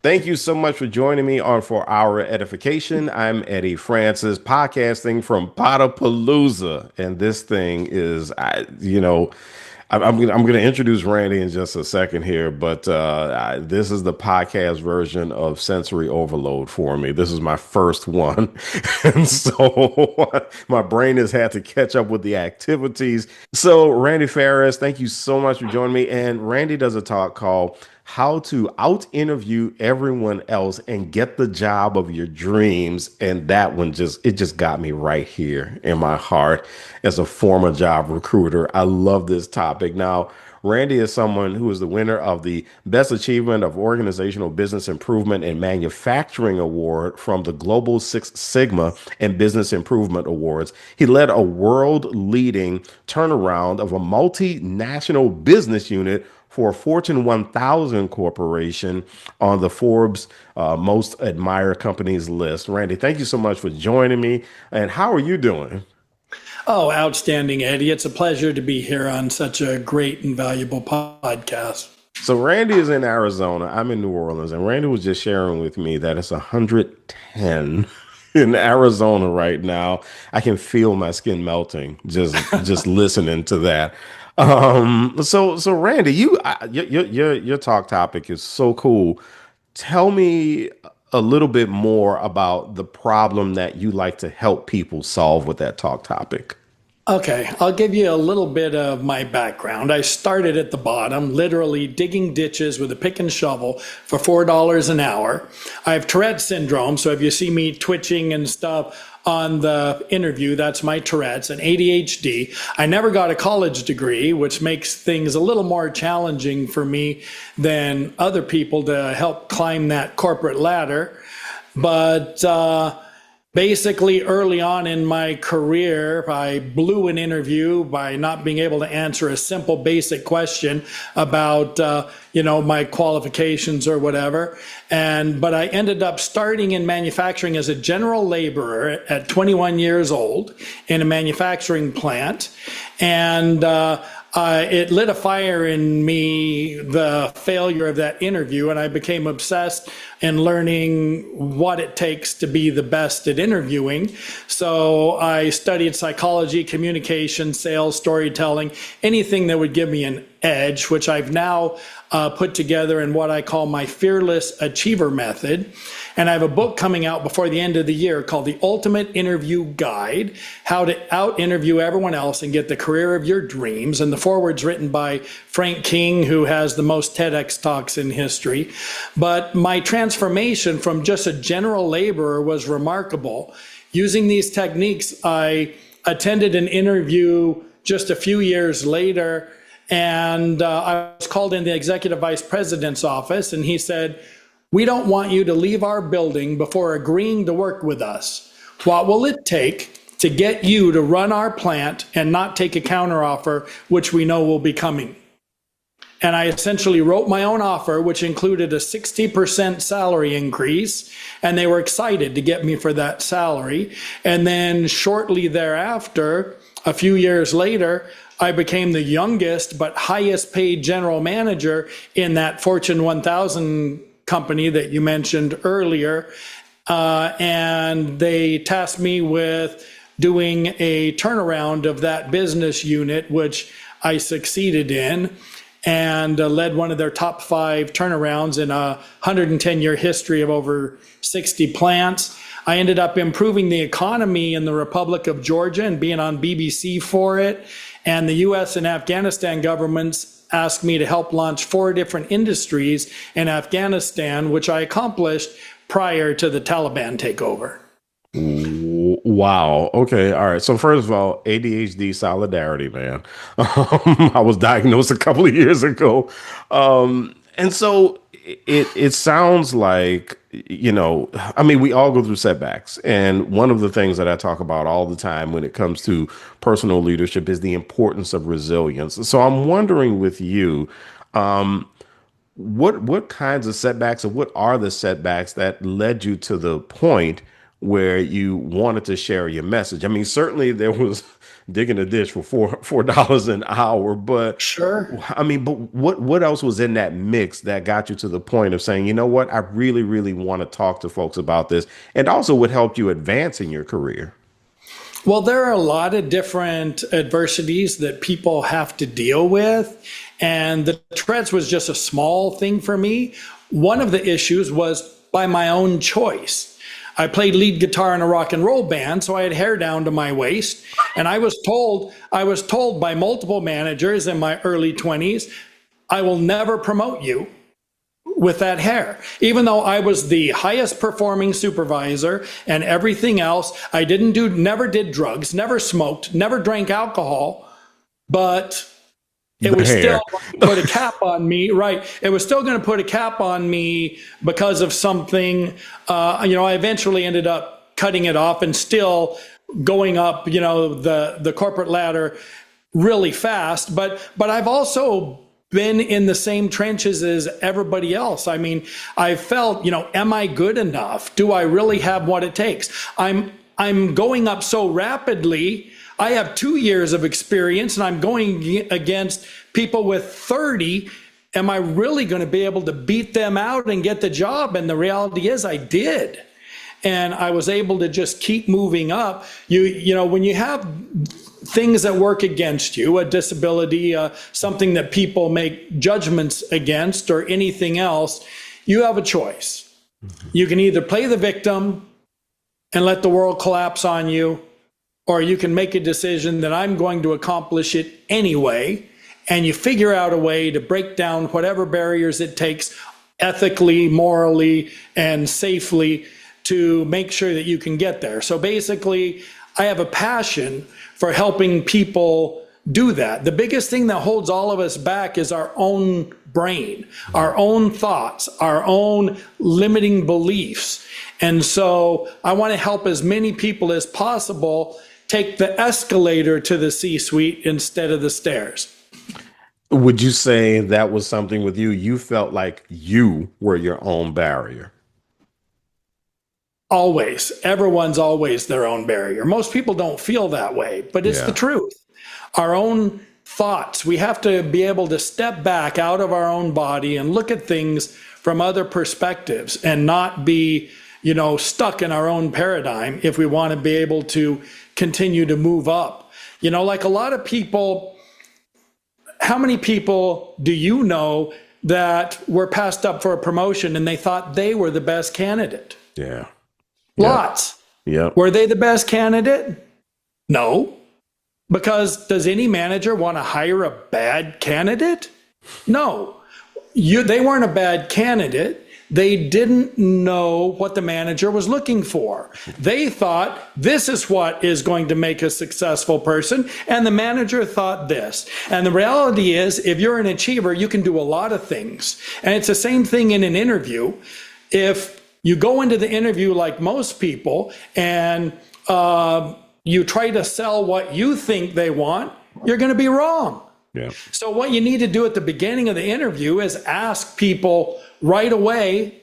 Thank you so much for joining me on For Our Edification. I'm Eddie Francis, podcasting from Podapalooza, and this thing is, I'm gonna introduce Randy in just a second here, but this is the podcast version of sensory overload for me. This is my first one, and so my brain has had to catch up with the activities. So, Randy Phares, thank you so much for joining me. And Randy does a talk called how to out interview everyone else and get the job of your dreams. And that one just got me right here in my heart as a former job recruiter. I love this topic. Now, Randy is someone who is the winner of the Best Achievement of Organizational Business Improvement and Manufacturing Award from the Global Six Sigma and Business Improvement Awards. He led a world leading turnaround of a multinational business unit for a Fortune 1000 corporation on the Forbes Most Admired Companies list. Randy, thank you so much for joining me. And how are you doing? Oh, outstanding, Eddie. It's a pleasure to be here on such a great and valuable podcast. So Randy is in Arizona. I'm in New Orleans, and Randy was just sharing with me that it's 110 in Arizona right now. I can feel my skin melting just listening to that. So Randy, your talk topic is so cool. Tell me a little bit more about the problem that you like to help people solve with that talk topic. Okay, I'll give you a little bit of my background. I started at the bottom, literally digging ditches with a pick and shovel for $4 an hour. I have Tourette syndrome, so if you see me twitching and stuff on the interview, that's my Tourette's, and ADHD. I never got a college degree, which makes things a little more challenging for me than other people to help climb that corporate ladder. But basically, early on in my career, I blew an interview by not being able to answer a simple, basic question about, my qualifications or whatever. But I ended up starting in manufacturing as a general laborer at 21 years old in a manufacturing plant. And it lit a fire in me, the failure of that interview, and I became obsessed in learning what it takes to be the best at interviewing. So I studied psychology, communication, sales, storytelling, anything that would give me an edge, which I've now put together in what I call my Fearless Achiever Method. And I have a book coming out before the end of the year called The Ultimate Interview Guide, How to Out Interview Everyone Else and Get the Career of Your Dreams. And the foreword's written by Frank King, who has the most TEDx talks in history. But my transformation from just a general laborer was remarkable. Using these techniques, I attended an interview just a few years later, and I was called in the executive vice president's office, and he said, "We don't want you to leave our building before agreeing to work with us. What will it take to get you to run our plant and not take a counteroffer, which we know will be coming?" And I essentially wrote my own offer, which included a 60% salary increase. And they were excited to get me for that salary. And then shortly thereafter, a few years later, I became the youngest but highest paid general manager in that Fortune 1000 company that you mentioned earlier. And they tasked me with doing a turnaround of that business unit, which I succeeded in, and led one of their top 5 turnarounds in a 110-year history of over 60 plants. I ended up improving the economy in the Republic of Georgia and being on BBC for it. And the US and Afghanistan governments asked me to help launch 4 different industries in Afghanistan, which I accomplished prior to the Taliban takeover. Wow. Okay. All right. So first of all, ADHD solidarity, man. I was diagnosed a couple of years ago. And so it sounds like, we all go through setbacks. And one of the things that I talk about all the time when it comes to personal leadership is the importance of resilience. So I'm wondering with you, what kinds of setbacks, or what are the setbacks that led you to the point where you wanted to share your message? I mean, certainly digging a ditch for $4 an hour. But Sure. I mean, but what else was in that mix that got you to the point of saying, you know what, I really, really want to talk to folks about this, and also would help you advance in your career? Well, there are a lot of different adversities that people have to deal with. And the Tourette's was just a small thing for me. One of the issues was by my own choice. I played lead guitar in a rock and roll band, so I had hair down to my waist. And I was told by multiple managers in my early 20s, I will never promote you with that hair. Even though I was the highest performing supervisor and everything else, never did drugs, never smoked, never drank alcohol, but it The was hair. still going to put a cap on me, right? It was still going to put a cap on me because of something. I eventually ended up cutting it off and still going up, the corporate ladder really fast. But I've also been in the same trenches as everybody else. I mean, I felt, am I good enough? Do I really have what it takes? I'm going up so rapidly. I have 2 years of experience and I'm going against people with 30. Am I really going to be able to beat them out and get the job? And the reality is I did. And I was able to just keep moving up. When you have things that work against you, a disability, something that people make judgments against, or anything else, you have a choice. You can either play the victim and let the world collapse on you, or you can make a decision that I'm going to accomplish it anyway, and you figure out a way to break down whatever barriers it takes ethically, morally, and safely to make sure that you can get there. So basically, I have a passion for helping people do that. The biggest thing that holds all of us back is our own brain, our own thoughts, our own limiting beliefs. And so I want to help as many people as possible take the escalator to the C-suite instead of the stairs. Would you say that was something with you? You felt like you were your own barrier? Always. Everyone's always their own barrier. Most people don't feel that way, but it's the Yeah. truth. Our own thoughts, we have to be able to step back out of our own body and look at things from other perspectives and not be, stuck in our own paradigm if we want to be able to continue to move up. Like a lot of people, how many people do you know that were passed up for a promotion and they thought they were the best candidate? Yeah. Lots. Yep. Were they the best candidate? No. Because does any manager want to hire a bad candidate? No. They weren't a bad candidate. They didn't know what the manager was looking for. They thought this is what is going to make a successful person, and the manager thought this. And the reality is, if you're an achiever, you can do a lot of things. And it's the same thing in an interview. If you go into the interview like most people and you try to sell what you think they want, you're going to be wrong. Yeah. So what you need to do at the beginning of the interview is ask people right away,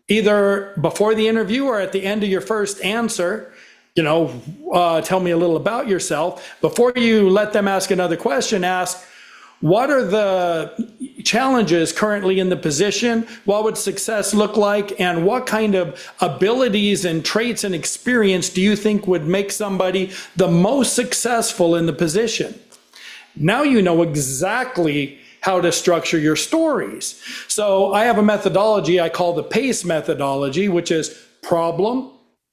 either before the interview or at the end of your first answer, tell me a little about yourself. Before you let them ask another question, ask, what are the challenges currently in the position? What would success look like? And what kind of abilities and traits and experience do you think would make somebody the most successful in the position? Now you know exactly how to structure your stories. So I have a methodology I call the PACE methodology, which is problem,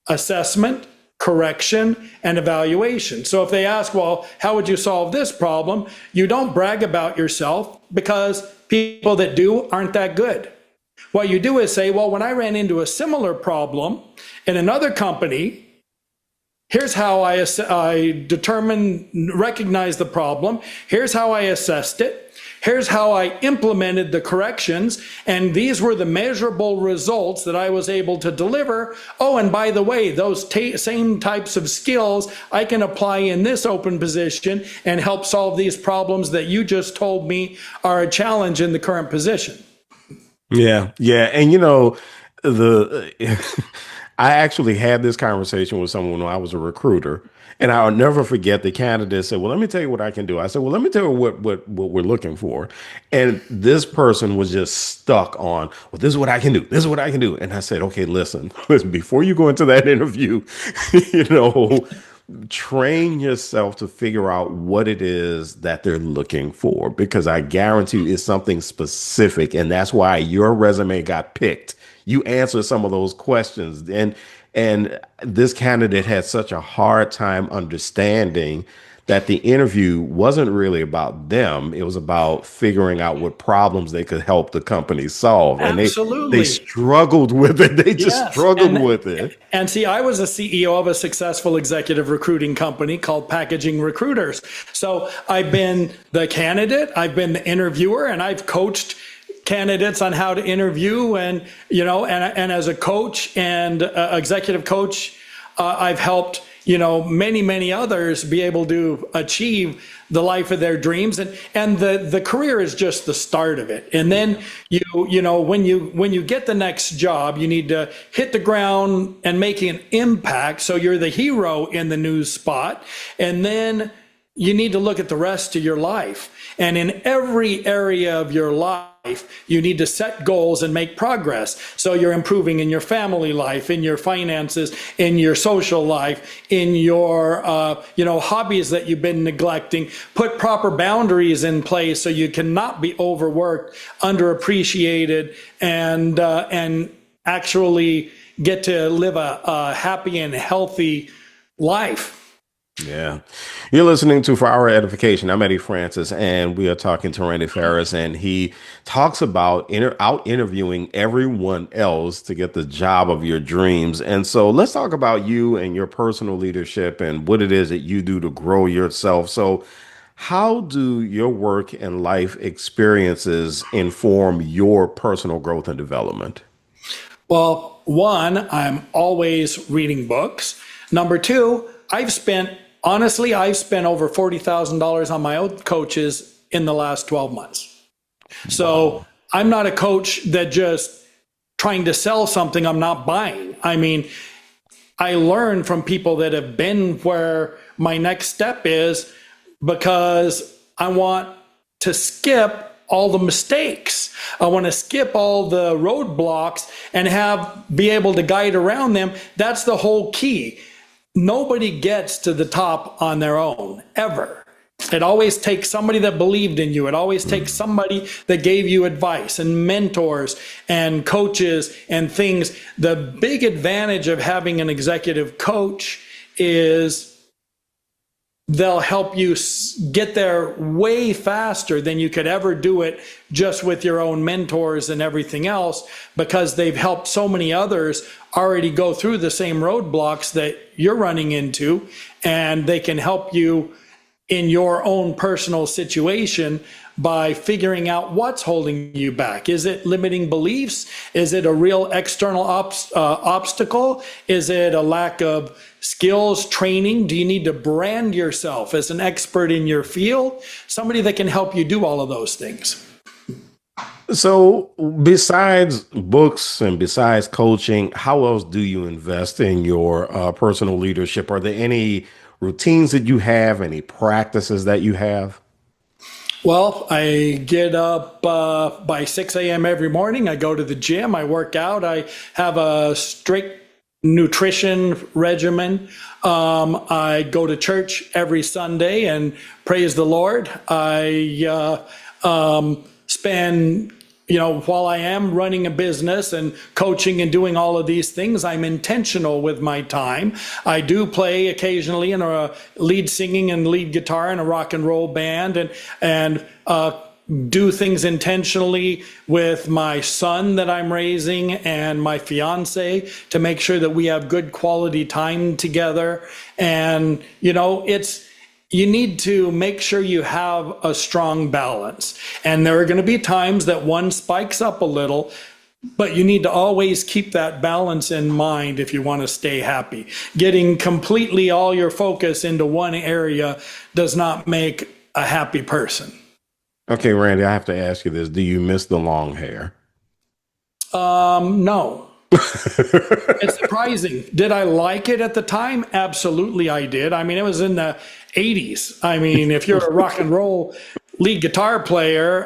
assessment, correction, and evaluation. So if they ask, well, how would you solve this problem? You don't brag about yourself, because people that do aren't that good. What you do is say, well, when I ran into a similar problem in another company, here's how I recognized the problem. Here's how I assessed it. Here's how I implemented the corrections. And these were the measurable results that I was able to deliver. Oh, and by the way, those same types of skills I can apply in this open position and help solve these problems that you just told me are a challenge in the current position. Yeah. Yeah. And the I actually had this conversation with someone when I was a recruiter, and I'll never forget the candidate said, "Well, let me tell you what I can do." I said, "Well, let me tell you what we're looking for," and this person was just stuck on, "Well, this is what I can do. This is what I can do." And I said, "Okay, listen, listen. Before you go into that interview, you know." Train yourself to figure out what it is that they're looking for because I guarantee you it's something specific and that's why your resume got picked. You answer some of those questions and this candidate had such a hard time understanding that the interview wasn't really about them. It was about figuring out what problems they could help the company solve. And they Absolutely. struggled with it. They just Yes. struggled with it. And see, I was a CEO of a successful executive recruiting company called Packaging Recruiters. So I've been the candidate, I've been the interviewer, and I've coached candidates on how to interview. And, and as a coach and executive coach, I've helped, many, many others be able to achieve the life of their dreams. And the career is just the start of it. And then when you get the next job, you need to hit the ground and make an impact. So you're the hero in the news spot. And then you need to look at the rest of your life. And in every area of your life, you need to set goals and make progress. So you're improving in your family life, in your finances, in your social life, in your, hobbies that you've been neglecting. Put proper boundaries in place so you cannot be overworked, underappreciated, and actually get to live a happy and healthy life. Yeah. You're listening to For Our Edification. I'm Eddie Francis, and we are talking to Randy Phares, and he talks about out interviewing everyone else to get the job of your dreams. And so let's talk about you and your personal leadership and what it is that you do to grow yourself. So how do your work and life experiences inform your personal growth and development? Well, one, I'm always reading books. Number two, I've spent over $40,000 on my own coaches in the last 12 months. So Wow. I'm not a coach that just trying to sell something I'm not buying. I mean, I learn from people that have been where my next step is because I want to skip all the mistakes. I want to skip all the roadblocks and be able to guide around them. That's the whole key. Nobody gets to the top on their own, ever. It always takes somebody that believed in you. It always takes somebody that gave you advice and mentors and coaches and things. The big advantage of having an executive coach is they'll help you get there way faster than you could ever do it just with your own mentors and everything else, because they've helped so many others already go through the same roadblocks that you're running into, and they can help you in your own personal situation by figuring out what's holding you back. Is it limiting beliefs? Is it a real external obstacle? Is it a lack of skills, training? Do you need to brand yourself as an expert in your field? Somebody that can help you do all of those things. So, besides books and besides coaching, how else do you invest in your personal leadership? Are there any routines that you have, any practices that you have? Well, I get up by 6 a.m. every morning. I go to the gym. I work out. I have a strict nutrition regimen. I go to church every Sunday and praise the Lord. I spend, while I am running a business and coaching and doing all of these things, I'm intentional with my time. I do play occasionally in a lead singing and lead guitar in a rock and roll band, and do things intentionally with my son that I'm raising and my fiance to make sure that we have good quality time together. And, you need to make sure you have a strong balance. And there are going to be times that one spikes up a little, but you need to always keep that balance in mind if you want to stay happy. Getting completely all your focus into one area does not make a happy person. Okay, Randy, I have to ask you this. Do you miss the long hair? No. It's surprising. Did I like it at the time? Absolutely, I did. I mean, it was in the 80s. I mean, if you're a rock and roll lead guitar player,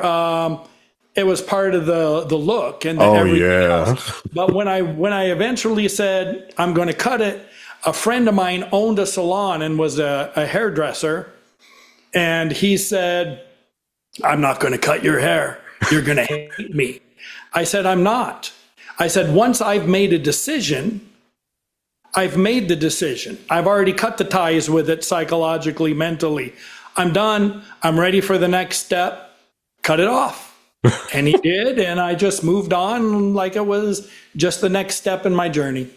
it was part of the look and Oh everything else. yeah. But when I eventually said I'm going to cut it, a friend of mine owned a salon and was a hairdresser, and he said, "I'm not going to cut your hair. You're going to hate me." I said, "I'm not." I said, "Once I've made a decision, I've made the decision. I've already cut the ties with it psychologically, mentally. I'm done. I'm ready for the next step. Cut it off." And he did. And I just moved on like it was just the next step in my journey.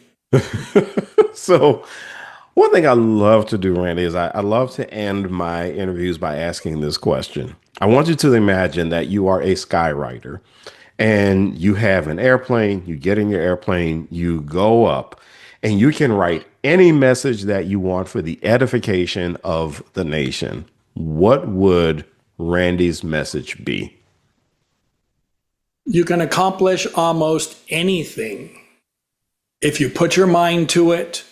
So, one thing I love to do, Randy, is I love to end my interviews by asking this question. I want you to imagine that you are a skywriter and you have an airplane, you get in your airplane, you go up, and you can write any message that you want for the edification of the nation. What would Randy's message be? You can accomplish almost anything if you put your mind to it,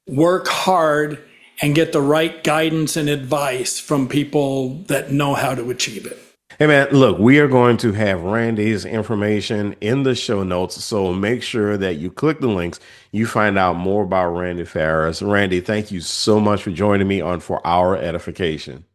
work hard, and get the right guidance and advice from people that know how to achieve it. Hey man, look, we are going to have Randy's information in the show notes, so make sure that you click the links, you find out more about Randy Phares. Randy, thank you so much for joining me on For Our Edification.